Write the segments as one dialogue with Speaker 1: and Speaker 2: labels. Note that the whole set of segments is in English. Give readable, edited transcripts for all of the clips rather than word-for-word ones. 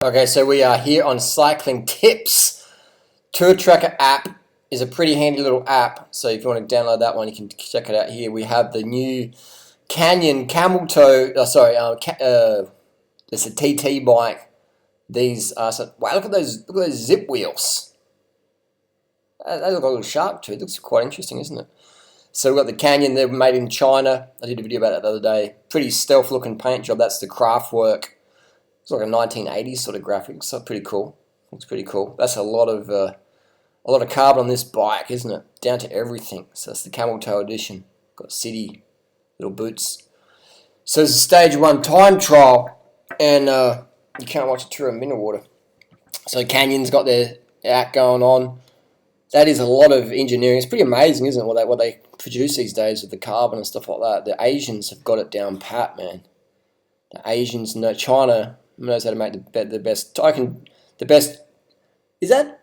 Speaker 1: Okay, so we are here on Cycling Tips. Tour Tracker app is a pretty handy little app, so if you want to download that one, you can check it out here. We have the new Canyon Camel Toe, it's a TT bike. These are, wow, look at those zip wheels. They look like a little shark too. It looks quite interesting, isn't it? So we've got the Canyon, they're made in China. I did a video about that the other day. Pretty stealth looking paint job, that's the craft work. It's like a 1980s sort of graphics, so pretty cool. Looks pretty cool. That's a lot of carbon on this bike, isn't it? Down to everything. So that's the Camel Toe edition. Got city little boots. So it's a stage 1 time trial, and you can't watch it through a mineral water. So Canyon's got their act going on. That is a lot of engineering. It's pretty amazing, isn't it? What they produce these days with the carbon and stuff like that. The Asians have got it down pat, man. The Asians know. China knows how to make the best. The best. Is that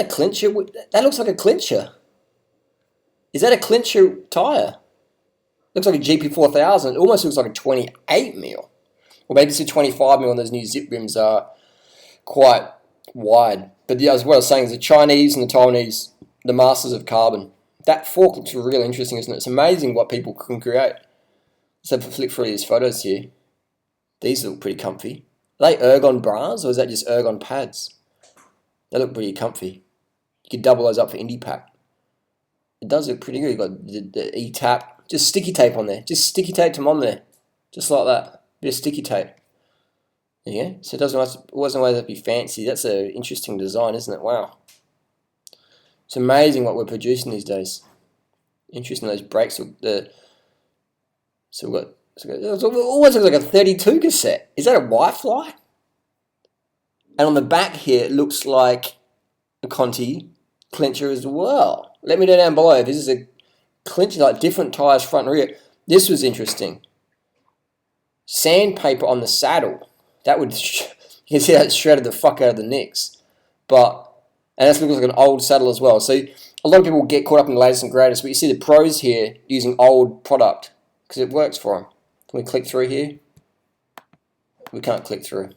Speaker 1: a clincher? That looks like a clincher. Is that a clincher tire? Looks like a GP4000. It almost looks like a 28 mil, or maybe it's a 25 mil. And those new zip rims are quite wide. But yeah, as what I was saying is the Chinese and the Taiwanese, the masters of carbon. That fork looks really interesting, isn't it? It's amazing what people can create. So flick through these photos here. These look pretty comfy. Are they ergon bras or is that just ergon pads? They look pretty comfy. You could double those up for Indie Pack. It does look pretty good. You've got the E-tap. Just sticky tape on there. Just sticky tape them on there. Just like that. Bit of sticky tape. Yeah, so it wasn't always have to be fancy. That's an interesting design, isn't it? Wow. It's amazing what we're producing these days. Interesting, those brakes. So we've got, it almost looks like a 32 cassette. Is that a Y-Fly? And on the back here, it looks like a Conti clincher as well. Let me know down below. This is a clincher, like different tyres front and rear. This was interesting. Sandpaper on the saddle. That would, you can see that shredded the fuck out of the nicks. And that looks like an old saddle as well. So a lot of people get caught up in the latest and greatest, but you see the pros here using old product because it works for them. Can we click through here? We can't click through.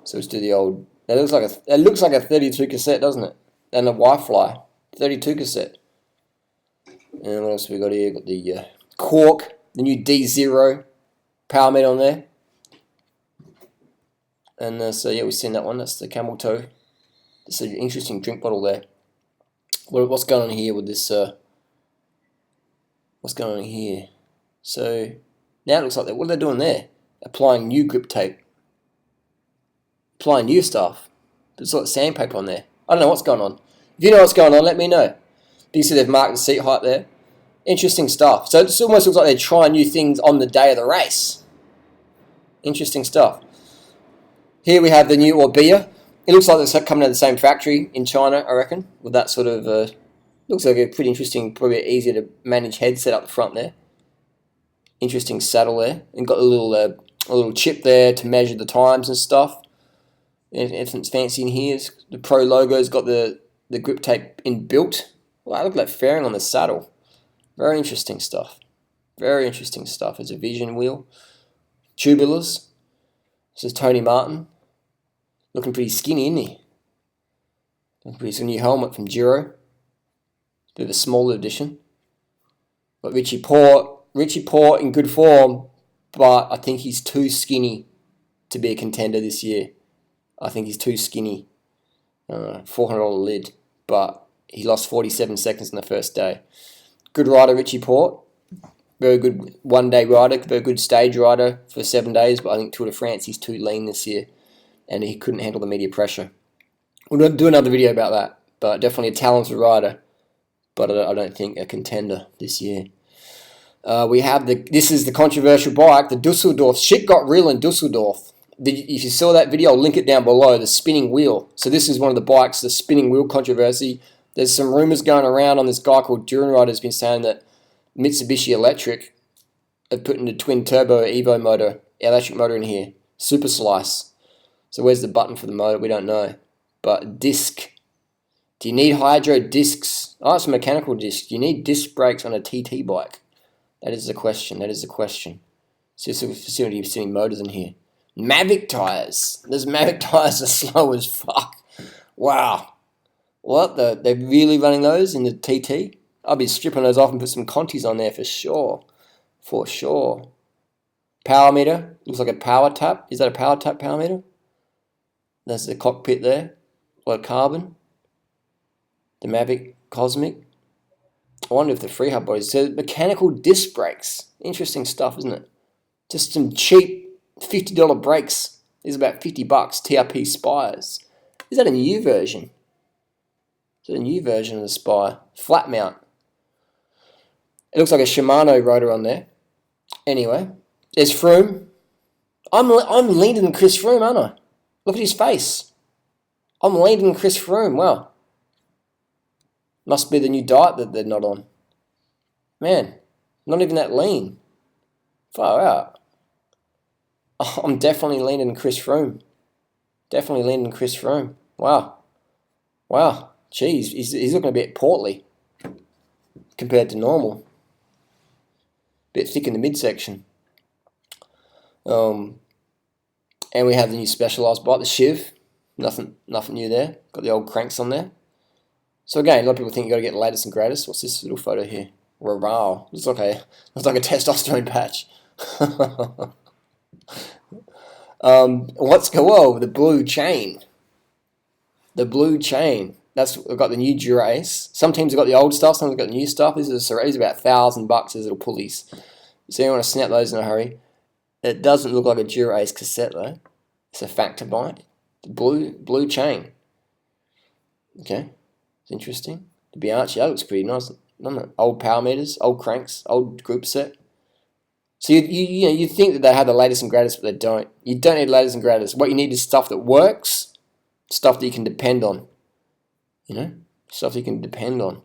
Speaker 1: So let's do the old. It looks like a 32 cassette, doesn't it? And a Y-Fly 32 cassette. And what else have we got here? Got the cork, the new D0 power meter on there. And so yeah, we've seen that one. That's the Camel Toe. It's an interesting drink bottle there. What's going on here with this? What's going on here? So now it looks like what are they doing there? Applying new grip tape. Applying new stuff. There's like sandpaper on there. I don't know what's going on. If you know what's going on, let me know. You see they've marked the seat height there. Interesting stuff. So it almost looks like they're trying new things on the day of the race. Interesting stuff. Here we have the new Orbea. It looks like it's coming out of the same factory in China, I reckon. With that sort of, looks like a pretty interesting, probably easier to manage headset up the front there. Interesting saddle there. And got a little chip there to measure the times and stuff. Everything's fancy in here. The Pro logo's got the grip tape inbuilt. Wow, look at that fairing on the saddle. Very interesting stuff. Very interesting stuff. It's a Vision wheel. Tubulars. This is Tony Martin. Looking pretty skinny, isn't he? Looking pretty skinny. New helmet from Giro. Bit of a smaller edition. Got Richie Porte. Richie Porte in good form, but I think he's too skinny to be a contender this year. I think he's too skinny. $400 lid, but he lost 47 seconds in the first day. Good rider, Richie Porte. Very good one-day rider, very good stage rider for 7 days, but I think Tour de France, he's too lean this year, and he couldn't handle the media pressure. We'll do another video about that, but definitely a talented rider, but I don't think a contender this year. We have this is the controversial bike, the Dusseldorf. Shit got real in Dusseldorf. If you saw that video, I'll link it down below, the spinning wheel. So this is one of the bikes, the spinning wheel controversy. There's some rumors going around on this guy called Duran Rider has been saying that Mitsubishi Electric have put in a twin turbo Evo motor, electric motor in here. Super slice. So where's the button for the motor? We don't know. But disc. Do you need hydro discs? Oh, it's a mechanical disc. Do you need disc brakes on a TT bike? That is the question. That is the question. So facility of sitting motors in here. Mavic tyres. Those Mavic tyres are slow as fuck. Wow. What? They're really running those in the TT? I'll be stripping those off and put some Contis on there for sure. For sure. Power meter. Looks like a power tap. Is that a power tap power meter? That's the cockpit there. A lot of carbon. The Mavic Cosmic. I wonder if the Freehub bodies. So mechanical disc brakes. Interesting stuff, isn't it? Just some cheap $50 brakes. These are about $50. TRP Spires. Is that a new version? Is that a new version of the Spire? Flat mount. It looks like a Shimano rotor on there. Anyway, there's Froome. I'm leaner than Chris Froome, aren't I? Look at his face. I'm leaner than Chris Froome. Wow. Must be the new diet that they're not on. Man, not even that lean. Far out. Oh, I'm definitely leaner than Chris Froome. Definitely leaner than Chris Froome. Wow. Wow. Jeez, he's looking a bit portly compared to normal. Bit thick in the midsection. And we have the new Specialized bike, the Shiv. Nothing new there. Got the old cranks on there. So again, a lot of people think you got to get the latest and greatest. What's this little photo here? Wow, looks like a testosterone patch. Whoa, the blue chain. The blue chain. We've got the new Dura-Ace. Some teams have got the old stuff, some have got the new stuff. These are about $1,000, these little pulleys. So you want to snap those in a hurry. It doesn't look like a Dura-Ace cassette though. It's a factor bike. The blue chain. Okay, it's interesting. The Bianchi, that looks pretty nice. Old power meters, old cranks, old group set. So you think that they have the latest and greatest, but they don't. You don't need the latest and greatest. What you need is stuff that works, stuff that you can depend on. You know, stuff you can depend on.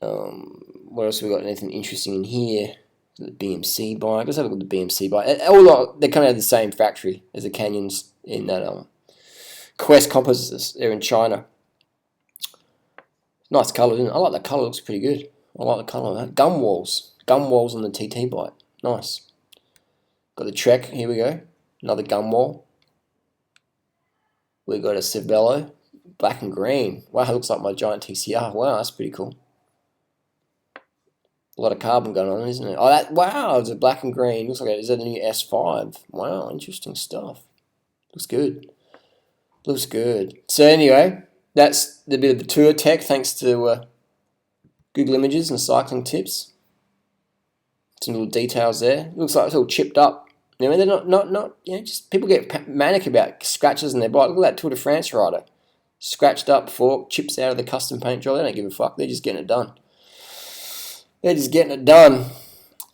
Speaker 1: What else have we got? Anything interesting in here? The BMC bike. Let's have a look at the BMC bike. They're coming out of the same factory as the Canyons in that Quest Composites. They're in China. Nice colour, isn't it? I like the colour. Looks pretty good. I like the colour of that. Gum walls on the TT bike. Nice. Got the Trek. Here we go. Another gum wall. We got a Cervelo. Black and green. Wow, it looks like my giant TCR. Wow, that's pretty cool. A lot of carbon going on, isn't it? Oh, wow, it's a black and green. Looks like is that a new S5? Wow, interesting stuff. Looks good. Looks good. So anyway, that's the bit of the tour tech. Thanks to Google Images and Cycling Tips. Some little details there. Looks like it's all chipped up. You know, they're not. You know, just people get manic about scratches in their bike. Look at that Tour de France rider. Scratched up fork, chips out of the custom paint job. They don't give a fuck. They're just getting it done. They're just getting it done.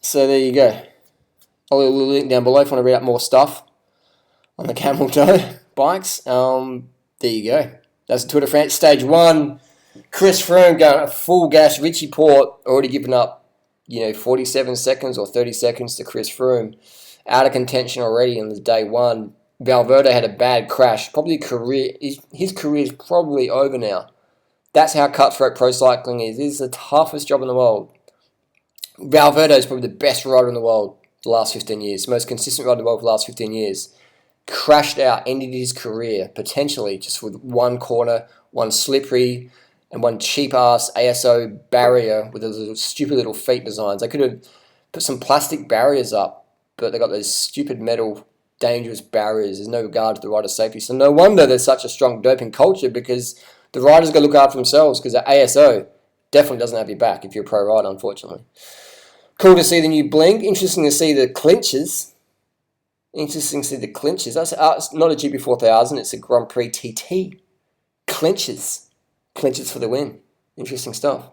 Speaker 1: So there you go. I'll leave a little link down below if you want to read up more stuff on the camel toe bikes. There you go. That's the Tour de France Stage 1. Chris Froome going at full gas. Richie Porte already given up, 47 seconds or 30 seconds to Chris Froome. Out of contention already on the day 1. Valverde had a bad crash. Probably his career is probably over now. That's how cutthroat pro cycling is. This is the toughest job in the world. Valverde is probably the best rider in the world the last 15 years. Most consistent rider in the world for the last 15 years. Crashed out, ended his career, potentially, just with one corner, one slippery, and one cheap-ass ASO barrier with those stupid little feet designs. They could have put some plastic barriers up, but they got those stupid metal, dangerous barriers. There's no regard to the rider's safety. So no wonder there's such a strong doping culture, because the riders got to look after themselves, because the ASO definitely doesn't have your back if you're a pro rider, unfortunately. Cool to see the new bling. Interesting to see the clinches. That's it's not a GP4000, it's a Grand Prix TT. Clinches for the win. Interesting stuff.